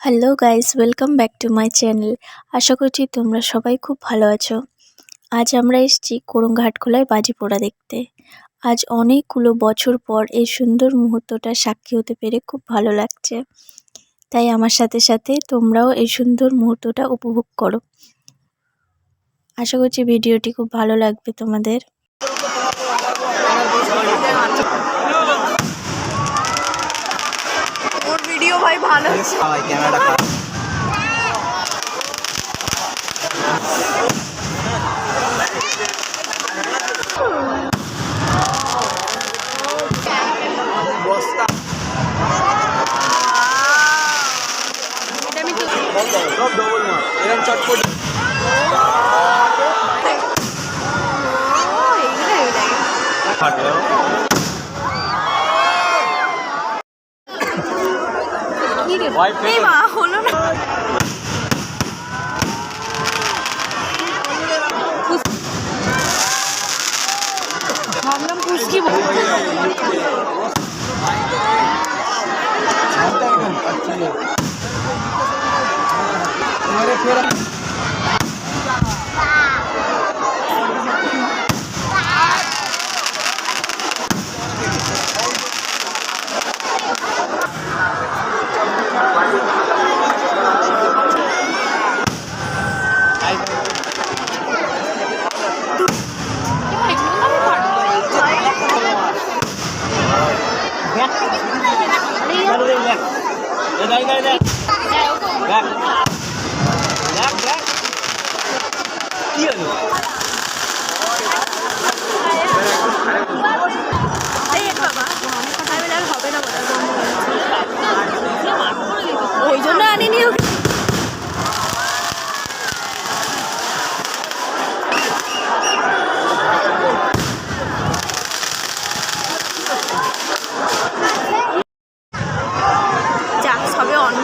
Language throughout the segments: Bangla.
Hello guys, welcome back to my channel. আশা করছি তোমরা সবাই খুব ভালো আছো। আজ আমরা এসেছি কুরুঙ্গাহাটখোলায় বাজি পোড়া দেখতে। আজ অনেকগুলো বছর পর এই সুন্দর মুহূর্তটা সাক্ষী হতে পেরে খুব ভালো লাগছে। তাই আমার সাথে সাথে তোমরাও এই সুন্দর মুহূর্তটা উপভোগ করো। আশা করছি ভিডিওটি খুব ভালো লাগবে তোমাদের। ওর ভিডিও ভাই ভালো আছে। হলো না। ভাবলাম পুষ্কি ওই জন্য আনিনি। যাক সবে অন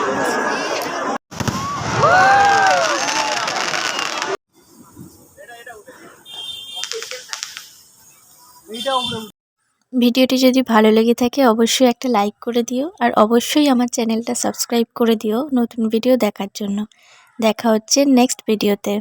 ভিডিওটি যদি ভালো লেগে থাকে অবশ্যই একটা লাইক করে দিও, আর অবশ্যই আমার চ্যানেলটা সাবস্ক্রাইব করে দিও নতুন ভিডিও দেখার জন্য। দেখা হচ্ছে নেক্সট ভিডিওতে।